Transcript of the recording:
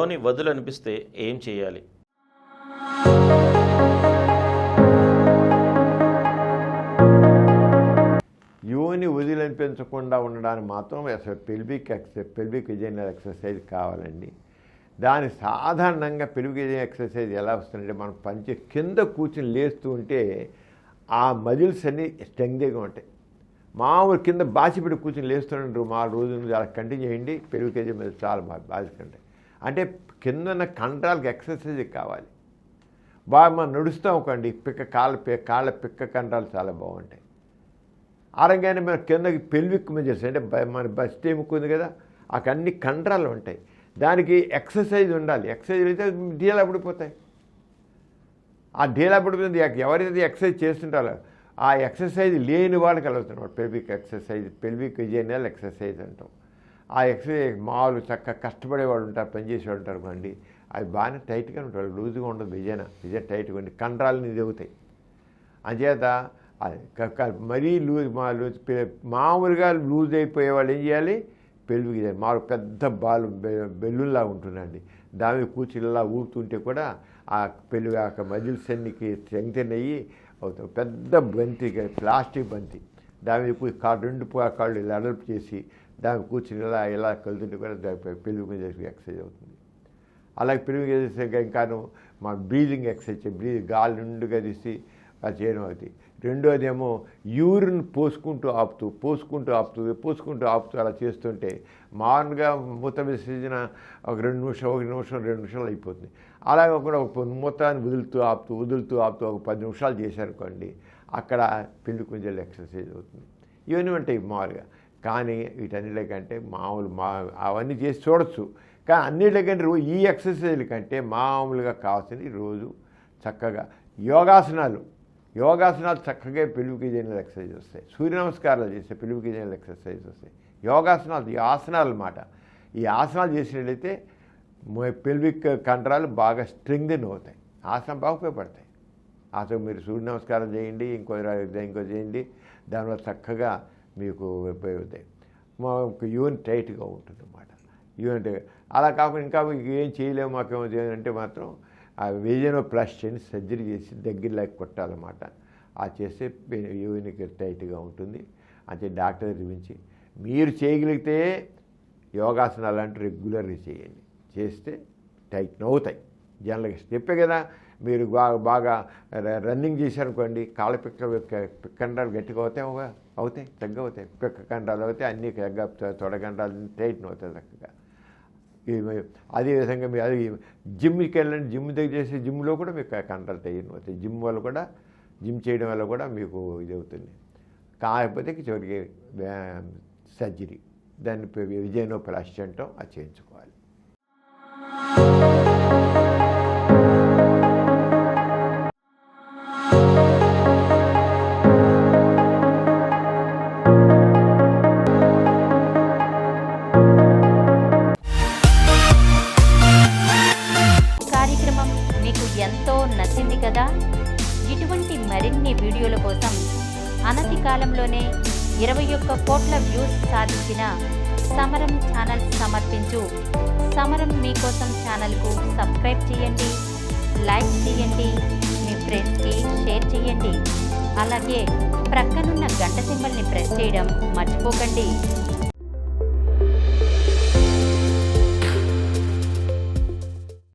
యోని వదులనిపిస్తే ఏం చేయాలి? యోని వదిలించకుండా ఉండడానికి మాత్రం అసలు పెల్విక్ విజయనల్ ఎక్సర్సైజ్ కావాలండి. దాని సాధారణంగా పెల్విక్ విజయనల్ ఎక్సర్సైజ్ ఎలా వస్తుందంటే, మనం కింద కూర్చుని లేస్తూ ఉంటే ఆ మజిల్స్ అన్నీ స్ట్రెంగ్గా ఉంటాయి. మామూలు కింద బాసిపెట్టి కూర్చొని లేస్తుంటారు మా రోజు అలా కంటిన్యూ చేయండి, పెల్విక్ విజయనల్ మీద చాలా బాధిస్తుంటాయి. అంటే కింద ఉన్న కండరాలకు ఎక్సర్సైజ్ కావాలి. బాగా మనం నడుస్తాం అనుకోండి, కాళ్ళ పిక్క కండరాలు చాలా బాగుంటాయి. ఆరంగానే మన కిందకి పెల్విక్ మజిల్స్ అంటే మన బస్ట్ ఎముకుంది కదా, అక్కడ అన్ని కండరాలు ఉంటాయి. దానికి ఎక్సర్సైజ్ ఉండాలి. ఎక్సర్సైజ్ అయితే ఢీలా పడిపోతాయి. ఆ ఢీలా పడిపోతుంది. ఎవరైతే ఎక్సర్సైజ్ చేస్తుంటారో ఆ ఎక్సర్సైజ్ లేని వాళ్ళకి కలుగుతున్నాడు పెల్విక్ విజయనల్ ఎక్సర్సైజ్ అంటాం. ఆ ఎక్సర్సైజ్ మామూలు చక్కగా కష్టపడేవాడు ఉంటారు, పనిచేసేవాడు ఉంటారు అనుకోండి, అవి బాగానే టైట్గా ఉంటారు, లూజ్గా ఉండదు. విజయ టైట్గా ఉండి కండరాలని దిగుతాయి. అంచేత అది మరీ మామూలుగా లూజ్ అయిపోయే వాళ్ళు ఏం చేయాలి, పెల్విక్ మామూలు పెద్ద బాలు బెల్లుల్లా ఉంటుందండి, దాని మీద కూర్చునిలా ఊరుతుంటే కూడా ఆ మజిల్స్ అన్నికి స్ట్రెంగ్తెన్ అయ్యి అవుతాం. పెద్ద బంతి, ప్లాస్టిక్ బంతి, దాని మీద రెండు కాళ్ళు ఇలా అడల్పు చేసి దాని కూర్చుని ఇలా కలుతుంటే కూడా పెల్విక్ మజిల్స్ ఎక్సర్సైజ్ అవుతుంది. అలాగే పెల్విక్ మజిల్స్ ఇంకాను మన బ్రీదింగ్ ఎక్సర్సైజ్, గాలి నిండుగా తీసి అది చేయడం అవుతుంది. రెండోదేమో యూరిన్ పోసుకుంటూ ఆపుతూ అలా చేస్తుంటే మామూలుగా మూత విసర్జన ఒక 2 నిమిషాలు అయిపోతుంది. అలాగే ఒక మూతాన్ని వదులుతూ ఆపుతూ ఒక 10 నిమిషాలు చేశారనుకోండి, అక్కడ పెల్విక్ మజిల్ ఎక్సర్సైజ్ అవుతుంది. ఇవన్నీ ఉంటాయి మామూలుగా. కానీ వీటన్నిటికంటే అవన్నీ చేసి చూడొచ్చు. కానీ అన్నిటికంటే ఈ ఎక్సర్సైజ్ల కంటే మామూలుగా కావాల్సింది రోజు చక్కగా యోగాసనాలు చక్కగా పెల్విక్ విజయనల్ ఎక్సర్సైజ్ వస్తాయి. సూర్య నమస్కారాలు చేస్తే పెల్విక్ విజయనల్ ఎక్సర్సైజ్ వస్తాయి. యోగాసనాలు, ఈ ఆసనాలు అన్నమాట. ఈ ఆసనాలు చేసినట్లయితే పెల్విక్ కండరాలు బాగా స్ట్రెంగ్థెన్ అవుతాయి. ఆసనం బాగా ఉపయోగపడతాయి. ఆసనం మీరు సూర్య నమస్కారం చేయండి, ఇంకో చేయండి, దానివల్ల చక్కగా మీకు ఉపయోగపడతాయి. యూనిట్ టైట్గా ఉంటుంది అన్నమాట. యూనిట్ అలా కాకుండా ఇంకా ఏం చేయలేము మాకేమో చేయాలంటే మాత్రం ఆ విజయనోప్లాస్టీని సర్జరీ చేసి దగ్గరలోకి కొట్టాలన్నమాట. ఆ చేస్తే యూనిక్ టైట్గా ఉంటుంది. అంటే డాక్టర్ చూపించి మీరు చేయగలిగితే యోగాసనాలు అంటే రెగ్యులర్గా చేయండి. చేస్తే టైట్ అవుతాయి. జనరల్గా చెప్పే కదా, మీరు బాగా రన్నింగ్ చేశారనుకోండి, కాళ్ళ కండరాలు గట్టిగా అవుతాయి, తగ్గ అవుతాయి. పిక్క కండరాలు అవుతాయి, అన్నీ తొడ కండరాలు టైట్ అవుతాయి చక్కగా. అదేవిధంగా మీరు అది జిమ్కి వెళ్ళండి, జిమ్ దగ్గర చేసే జిమ్లో కూడా మీకు కండరాలు టైట్ అవుతాయి. జిమ్ చేయడం వల్ల కూడా మీకు ఇది అవుతుంది. కాకపోతే చివరికి సర్జరీ, దాన్ని విజయనోప్లాస్టీ అంటాం, అది చేయించుకోవాలి. కార్యక్రమం మీకు ఎంతో నచ్చింది కదా. ఇటువంటి మరిన్ని వీడియోల కోసం అనతి కాలంలోనే 21 కోట్ల వ్యూస్ సాధించిన సమరం ఛానల్ సమర్పించు సమరం మీకోసం ఛానల్కు సబ్స్క్రైబ్ చేయండి, లైక్ చేయండి, మీ ఫ్రెండ్స్కి షేర్ చేయండి. అలాగే ప్రక్కనున్న గంట సింబల్ని ప్రెస్ చేయడం మర్చిపోకండి.